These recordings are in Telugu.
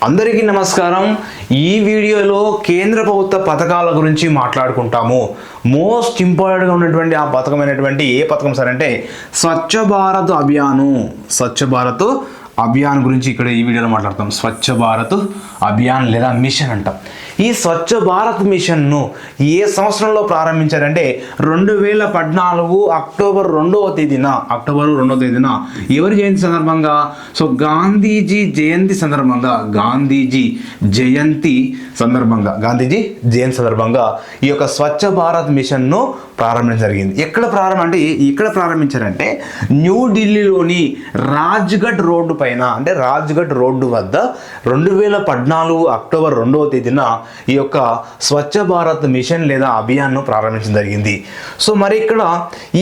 అందరికీ నమస్కారం. ఈ వీడియోలో కేంద్ర ప్రభుత్వ పథకాల గురించి మాట్లాడుకుంటాము. మోస్ట్ ఇంపార్టెంట్గా ఉన్నటువంటి ఆ పథకమైనటువంటి ఏ పథకం సార్ అంటే స్వచ్ఛ భారత్ అభియాన్ గురించి ఇక్కడ ఈ వీడియోలో మాట్లాడతాం. స్వచ్ఛ భారత్ అభియాన్ లేదా మిషన్ అంటాం. ఈ స్వచ్ఛ భారత్ మిషన్ను ఏ సంవత్సరంలో ప్రారంభించారంటే 2014 అక్టోబర్ 2వ తేదీన ఎవరి జయంతి సందర్భంగా? సో గాంధీజీ జయంతి సందర్భంగా ఈ యొక్క స్వచ్ఛ భారత్ మిషన్ను ప్రారంభించడం జరిగింది. ఎక్కడ ప్రారంభించారంటే న్యూఢిల్లీలోని రాజ్ఘట్ రోడ్డు పైన, అంటే రాజ్ఘట్ రోడ్డు వద్ద 2014 అక్టోబర్ 2వ తేదీన ఈ యొక్క స్వచ్ఛ భారత్ మిషన్ లేదా అభియాన్ను ప్రారంభించడం జరిగింది. సో మరి ఇక్కడ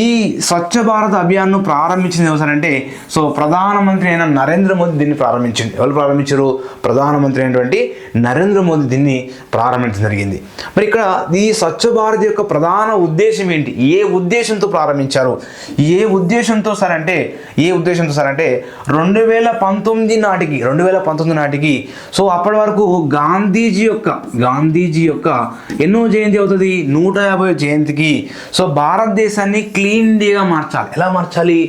ఈ స్వచ్ఛ భారత్ అభియాన్ను ప్రారంభించింది ఎవరంటే సో ప్రధానమంత్రి అయిన నరేంద్ర మోదీ దీన్ని ప్రారంభించింది. ఎవరు ప్రారంభించారు? ప్రధానమంత్రి అయినటువంటి నరేంద్ర మోదీ దీన్ని ప్రారంభించడం జరిగింది. మరి ఇక్కడ ఈ స్వచ్ఛ భారత్ యొక్క ప్రధాన ఉద్దేశం ఏంటి? ఏ ఉద్దేశంతో ప్రారంభించారు? ఏ ఉద్దేశంతో సార్ అంటే 2019 నాటికి సో అప్పటి వరకు గాంధీజీ యొక్క ఎన్నో జయంతి అవుతుంది? 150వ జయంతికి సో భారతదేశాన్ని క్లీన్ ఇండియాగా మార్చాలి. ఎలా మార్చాలి?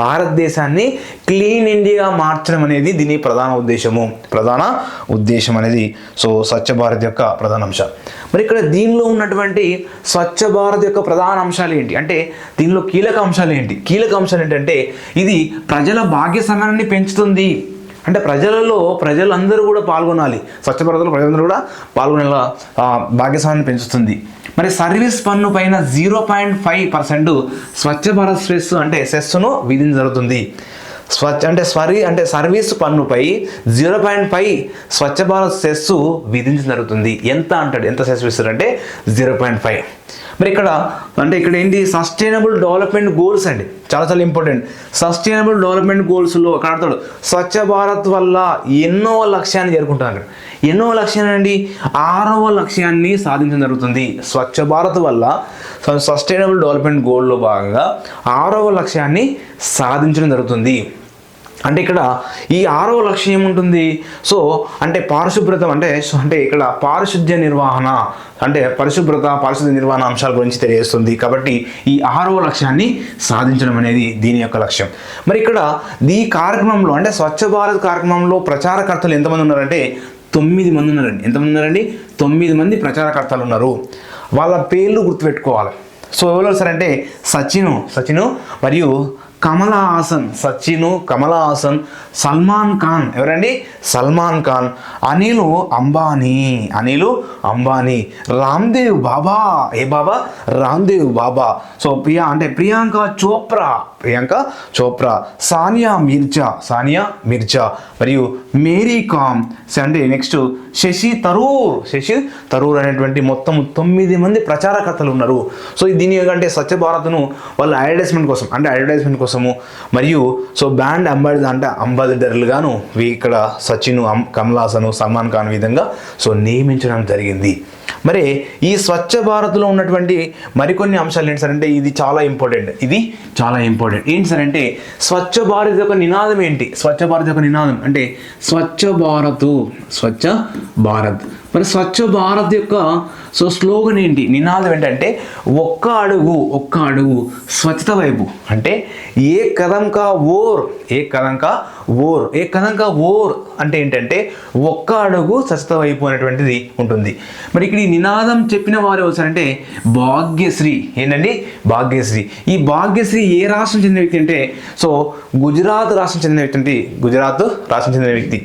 భారతదేశాన్ని క్లీన్ ఇండియాగా మార్చడం అనేది దీని ప్రధాన ఉద్దేశం అనేది సో స్వచ్ఛ భారత్ యొక్క ప్రధాన అంశం. మరి ఇక్కడ దీనిలో ఉన్నటువంటి స్వచ్ఛ భారత్ యొక్క ప్రధాన అంశాలు ఏంటి అంటే దీనిలో కీలక అంశాలు ఏంటంటే ఇది ప్రజల భాగ్యస్వామ్యాన్ని పెంచుతుంది. అంటే ప్రజలందరూ కూడా పాల్గొనాలి. స్వచ్ఛ భారత్లో ప్రజలందరూ కూడా పాల్గొనేలా భాగ్యస్వామ్యాన్ని పెంచుతుంది. మరి సర్వీస్ పన్ను పైన 0.5% స్వచ్ఛ భారత్ సెస్ను విధించడం జరుగుతుంది. సర్వీస్ పన్నుపై 0.5 స్వచ్ఛ భారత్ సెస్ విధించడం జరుగుతుంది. ఎంత సెస్ ఇస్తారంటే 0.5. మరి ఇక్కడ ఏంటి? సస్టైనబుల్ డెవలప్మెంట్ గోల్స్ అండి, చాలా ఇంపార్టెంట్. సస్టైనబుల్ డెవలప్మెంట్ గోల్స్లో అక్కడ ఆడతాడు స్వచ్ఛ భారత్ వల్ల ఎన్నో లక్ష్యాన్ని చేరుకుంటారు. ఎన్నో లక్ష్యాన్ని అండి? 6వ లక్ష్యాన్ని సాధించడం జరుగుతుంది. స్వచ్ఛ భారత్ వల్ల సస్టైనబుల్ డెవలప్మెంట్ గోల్లో భాగంగా 6వ లక్ష్యాన్ని సాధించడం జరుగుతుంది. అంటే ఇక్కడ ఈ 6వ లక్ష్యం ఏముంటుంది? సో అంటే పారిశుభ్రత ఇక్కడ పారిశుద్ధ్య నిర్వహణ పారిశుద్ధ్య నిర్వహణ అంశాల గురించి తెలియజేస్తుంది. కాబట్టి ఈ 6వ లక్ష్యాన్ని సాధించడం అనేది దీని యొక్క లక్ష్యం. మరి ఇక్కడ ఈ కార్యక్రమంలో అంటే స్వచ్ఛ భారత్ కార్యక్రమంలో ప్రచారకర్తలు ఎంతమంది ఉన్నారంటే 9 మంది ఉన్నారండి. ఎంతమంది ఉన్నారండి? 9 మంది ప్రచారకర్తలు ఉన్నారు. వాళ్ళ పేర్లు గుర్తుపెట్టుకోవాలి. సో ఎవరు సార్ అంటే సచిన్ మరియు కమలా హాసన్, సల్మాన్ ఖాన్. ఎవరండి? సల్మాన్ ఖాన్, అనిల్ అంబానీ, రామ్దేవ్ బాబా. సో ప్రియాంక చోప్రా, సానియా మిర్జా మరియు మేరీ కామ్. నెక్స్ట్ శశి థరూర్ అనేటువంటి మొత్తం 9 మంది ప్రచారకర్తలు ఉన్నారు. సో దీని అంటే స్వచ్ఛ భారత్ను వాళ్ళ అడ్వర్టైజ్మెంట్ కోసము మరియు సో బ్రాండ్ అంబాసిడర్లు గాను ఇక్కడ సచిన్, కమలా హాసన్, సల్మాన్ ఖాన్ విధంగా సో నియమించడం జరిగింది. మరి ఈ స్వచ్ఛ భారత్లో ఉన్నటువంటి మరికొన్ని అంశాలు ఏంటి సార్ అంటే ఇది చాలా ఇంపార్టెంట్. ఏంటి సార్ అంటే స్వచ్ఛ భారత్ యొక్క నినాదం ఏంటి? స్వచ్ఛ భారత్ యొక్క నినాదం అంటే స్వచ్ఛ భారత్. మరి స్వచ్ఛ భారత్ యొక్క సో స్లోగన్ ఏంటి? నినాదం ఏంటంటే ఒక్క అడుగు స్వచ్ఛత వైపు. అంటే ఏ కదం కా ఓర్ అంటే ఏంటంటే ఒక్క అడుగు స్వచ్ఛత వైపు అనేటువంటిది ఉంటుంది. మరి ఇక్కడ ఈ నినాదం చెప్పిన వారు ఎవరంటే భాగ్యశ్రీ. ఏంటండి? భాగ్యశ్రీ. ఈ భాగ్యశ్రీ ఏ రాష్ట్రం చెందిన వ్యక్తి అంటే సో గుజరాత్ రాష్ట్రం చెందిన వ్యక్తి.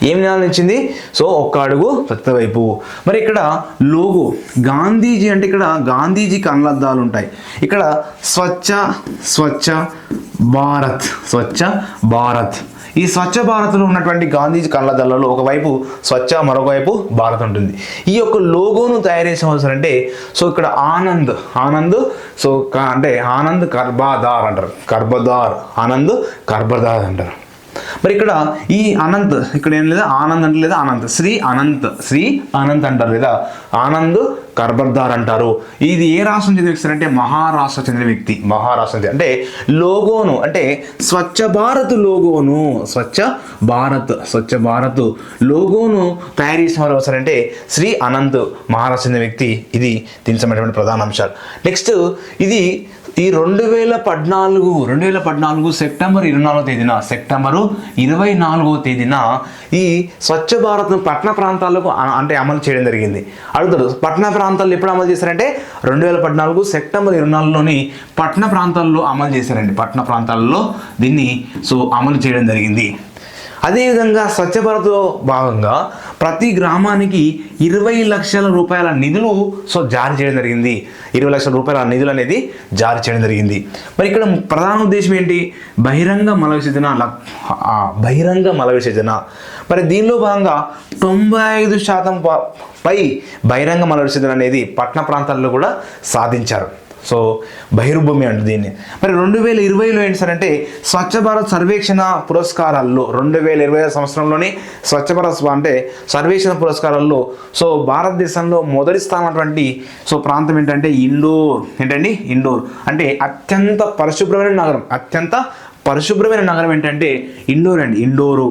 ఏం నినాదం ఇచ్చింది? సో ఒక్క అడుగు స్వచ్ఛత వైపు. మరి ఇక్కడ లోగో గాంధీజీ అంటే ఇక్కడ గాంధీజీ కళ్ళద్దాలు ఉంటాయి. ఇక్కడ స్వచ్ఛ భారత్. ఈ స్వచ్ఛ భారత్లో ఉన్నటువంటి గాంధీజీ కళ్ళద్దాలలో ఒకవైపు స్వచ్ఛ, మరొక వైపు భారత్ ఉంటుంది. ఈ యొక్క లోగోను తయారు చేసిన అంటే సో ఇక్కడ ఆనంద్ సో అంటే ఆనంద్ కర్బదార్ అంటారు. ఆనంద్ కర్బదార్ అంటారు. మరి ఇక్కడ ఈ అనంత్ ఇక్కడ ఏం లేదా ఆనంద్ అంటే లేదా అనంత్ శ్రీ అనంత్ అంటారు లేదా ఆనంద్ కర్బర్దార్ అంటారు. ఇది ఏ రాష్ట్రం చెందిన వ్యక్తి అంటే మహారాష్ట్ర చెందిన వ్యక్తి. మహారాష్ట్ర అంటే లోగోను అంటే స్వచ్ఛ భారత్ లోగోను స్వచ్ఛ భారత్ లోగోను తయారు చేసిన వారు ఎవరంటే శ్రీ అనంత్ మహారాష్ట్ర చెందిన వ్యక్తి. ఇది దీనికి సంబంధించిన ప్రధాన అంశాలు. నెక్స్ట్ ఇది ఈ 2014 సెప్టెంబర్ 24వ తేదీన ఈ స్వచ్ఛ భారత్ పట్టణ ప్రాంతాలకు అంటే అమలు చేయడం జరిగింది. అడుగుతారు పట్టణ ప్రాంతాల్లో ఎప్పుడు అమలు చేశారంటే 2014 సెప్టెంబర్ 24లోని పట్టణ ప్రాంతాల్లో అమలు చేశారండి. పట్టణ ప్రాంతాల్లో దీన్ని అమలు చేయడం జరిగింది. అదేవిధంగా స్వచ్ఛ భారత్లో భాగంగా ప్రతి గ్రామానికి 20 లక్షల రూపాయల నిధులు జారీ చేయడం జరిగింది. 20 లక్షల రూపాయల నిధులు అనేది జారీ చేయడం జరిగింది. మరి ఇక్కడ ప్రధాన ఉద్దేశం ఏంటి? బహిరంగ మల విసర్జన. మరి దీనిలో భాగంగా 95% పై బహిరంగ మల విసర్జన అనేది పట్టణ ప్రాంతాల్లో కూడా సాధించారు. బహిర్భూమి అంటే దీన్ని. మరి 2020లో ఏంటి సార్ అంటే స్వచ్ఛ భారత్ సర్వేక్షణ పురస్కారాల్లో 2020 సంవత్సరంలోని స్వచ్ఛ భారత్ అంటే సర్వేక్షణ పురస్కారాల్లో భారతదేశంలో మొదటి స్థానం అటువంటి ప్రాంతం ఏంటంటే ఇండోర్ అంటే అత్యంత పరిశుభ్రమైన నగరం ఏంటంటే ఇండోర్ అండి. ఇండోర్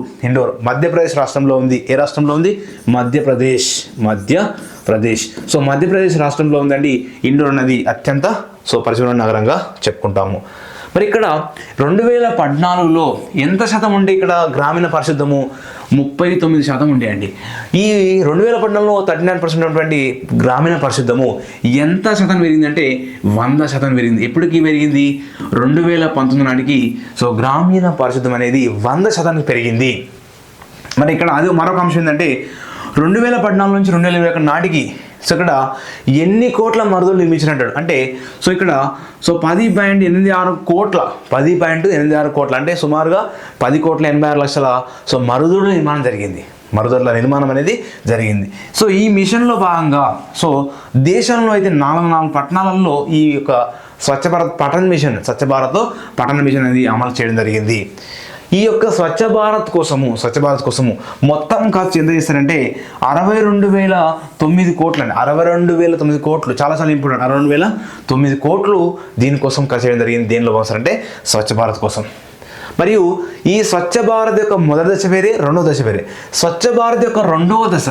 మధ్యప్రదేశ్ రాష్ట్రంలో ఉంది. ఏ రాష్ట్రంలో ఉంది? మధ్యప్రదేశ్. మధ్యప్రదేశ్ రాష్ట్రంలో ఉందండి ఇండోర్ అనేది అత్యంత పరిశుభ్రమైన నగరంగా చెప్పుకుంటాము. మరి ఇక్కడ 2014లో ఎంత శాతం ఉండే ఇక్కడ గ్రామీణ పరిశుద్ధము? 39% ఉండేయండి. ఈ 2014లో 39% ఉన్నటువంటి గ్రామీణ పరిశుద్ధము ఎంత శాతం పెరిగిందంటే 100% పెరిగింది. ఎప్పటికీ పెరిగింది? 2019 నాటికి గ్రామీణ పరిశుద్ధం అనేది 100% పెరిగింది. మరి ఇక్కడ అది మరొక అంశం ఏంటంటే 2014 నుంచి 2021 నాటికి ఇక్కడ ఎన్ని కోట్ల మరుదులు నిర్మించినట్టు అంటే ఇక్కడ 10.86 కోట్ల అంటే సుమారుగా 10.86 లక్షల మరుదుల నిర్మాణం జరిగింది. మరుదుల నిర్మాణం అనేది జరిగింది. ఈ మిషన్లో భాగంగా దేశంలో అయితే 4 పట్టణాలలో ఈ యొక్క స్వచ్ఛ భారత్ పట్టణ మిషన్ అనేది అమలు చేయడం జరిగింది. ఈ యొక్క స్వచ్ఛ భారత్ కోసము మొత్తం ఖర్చు ఎంత చేస్తారంటే 62,009 కోట్లు అండి. 62,009 కోట్లు చాలా ఇంపార్టెంట్. 62,009 కోట్లు దీనికోసం ఖర్చు చేయడం జరిగింది. దేనిలో కోసం అంటే స్వచ్ఛ భారత్ కోసం. మరియు ఈ స్వచ్ఛ భారత్ యొక్క మొదటి దశ వేరే, రెండవ దశ వేరే. స్వచ్ఛ భారత్ యొక్క రెండవ దశ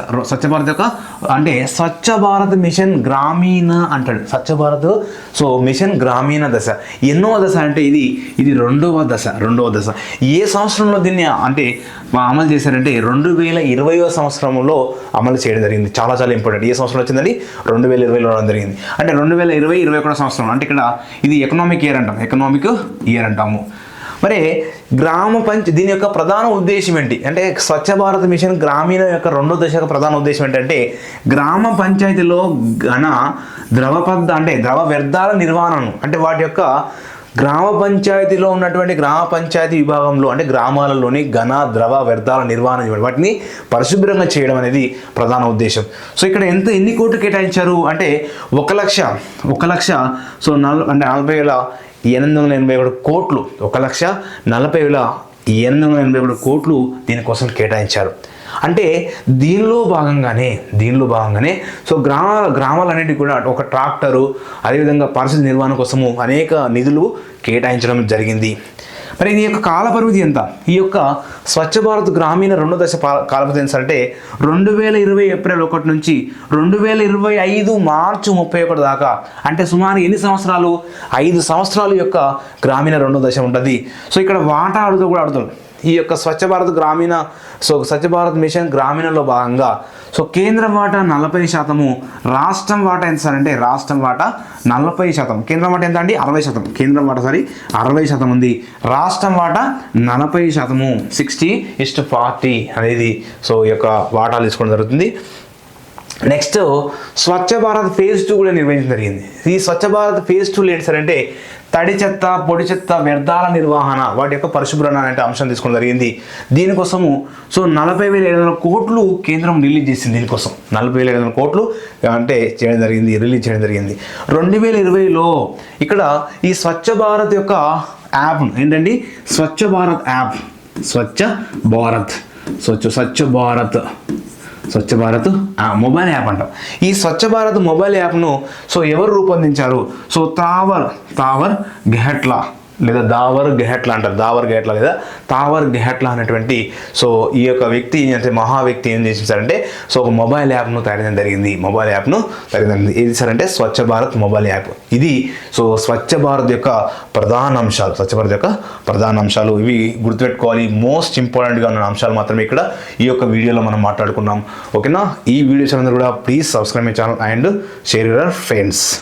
అంటే స్వచ్ఛ భారత్ మిషన్ గ్రామీణ అంటాడు. స్వచ్ఛ భారత్ మిషన్ గ్రామీణ దశ ఎన్నో దశ అంటే ఇది రెండవ దశ. ఏ సంవత్సరంలో దీన్ని అంటే అమలు చేశారంటే 2020వ సంవత్సరంలో అమలు చేయడం జరిగింది. చాలా ఇంపార్టెంట్. ఏ సంవత్సరం వచ్చిందండి? 2020లో రావడం జరిగింది. అంటే 2020-21 సంవత్సరం అంటే ఇక్కడ ఇది ఎకనామిక్ ఇయర్ అంటాము. మరి దీని యొక్క ప్రధాన ఉద్దేశం ఏంటి అంటే స్వచ్ఛ భారత్ మిషన్ గ్రామీణ యొక్క రెండో దశ యొక్క ప్రధాన ఉద్దేశం ఏంటంటే గ్రామ పంచాయతీలో ద్రవ వ్యర్థాల నిర్వహణను అంటే వాటి యొక్క గ్రామ పంచాయతీలో ఉన్నటువంటి గ్రామ పంచాయతీ విభాగంలో అంటే గ్రామాలలోని ద్రవ వ్యర్థాల నిర్వహణ వాటిని పరిశుభ్రంగా చేయడం అనేది ప్రధాన ఉద్దేశం. ఇక్కడ ఎన్ని కోట్లు కేటాయించారు అంటే 1,40,887 కోట్లు 1,40,887 కోట్లు దీనికోసం కేటాయించారు. అంటే దీనిలో భాగంగానే గ్రామాలన్నిటికీ కూడా ఒక ట్రాక్టరు అదేవిధంగా పరిస్థితి నిర్వహణ కోసము అనేక నిధులు కేటాయించడం జరిగింది. మరి ఇది యొక్క కాలపరిమితి ఎంత? ఈ యొక్క స్వచ్ఛ భారత్ గ్రామీణ రెండో దశ కాలపరిమితి ఎంత అంటే 2020 ఏప్రిల్ 1 నుంచి 2025 మార్చి 31 దాకా అంటే సుమారు ఎన్ని సంవత్సరాలు? 5 సంవత్సరాలు యొక్క గ్రామీణ రెండో దశ ఉంటుంది. ఇక్కడ వాటా అడుగుతాడు. ఈ యొక్క స్వచ్ఛ భారత్ స్వచ్ఛ భారత్ మిషన్ గ్రామీణలో భాగంగా కేంద్రం వాటా 40%, రాష్ట్రం వాటా ఎంత సార్ అంటే రాష్ట్రం వాటా 40%, కేంద్రం వాటా ఎంత అండి 60%, కేంద్రం వాటా 60% ఉంది, రాష్ట్రం వాటా 40%, 60:40 అనేది ఈ యొక్క వాటాలు తీసుకోవడం జరుగుతుంది. నెక్స్ట్ స్వచ్ఛ భారత్ ఫేజ్ 2 కూడా నిర్వహించడం జరిగింది. ఈ స్వచ్ఛ భారత్ ఫేజ్ 2 ఏంటి సార్ అంటే తడి చెత్త, పొడి చెత్త, వ్యర్థాల నిర్వహణ వాటి యొక్క పరిశుభ్రణ అనే అంశం తీసుకోవడం జరిగింది. దీనికోసము 40,700 కోట్లు కేంద్రం రిలీజ్ చేసింది. దీనికోసం 40,700 కోట్లు అంటే రిలీజ్ చేయడం జరిగింది. 2020లో ఇక్కడ ఈ స్వచ్ఛ భారత్ యొక్క యాప్ ఏంటండి Swachh Bharat app Swachh Bharat Swachh Bharat mobile app అంటాం. ఈ స్వచ్ఛ భారత్ మొబైల్ యాప్ను సో ఎవరు రూపొందించారు? సో తావర్ గెహట్లా లేదా దావర్ గెహట్లా అంటారు. లేదా తావర్ గెహట్లా అనేటువంటి సో ఈ యొక్క వ్యక్తి అంటే మహా వ్యక్తి ఏం చేశారంటే సో ఒక మొబైల్ యాప్ను తయారు చేయడం జరిగింది. ఏది సార్ అంటే స్వచ్ఛ భారత్ మొబైల్ యాప్. ఇది సో స్వచ్ఛ భారత్ యొక్క ప్రధాన అంశాలు ఇవి గుర్తుపెట్టుకోవాలి. మోస్ట్ ఇంపార్టెంట్గా ఉన్న అంశాలు మాత్రమే ఇక్కడ ఈ యొక్క వీడియోలో మనం మాట్లాడుకున్నాం. ఓకేనా? ఈ వీడియోస్ అందరూ కూడా please subscribe my channel and share your friends.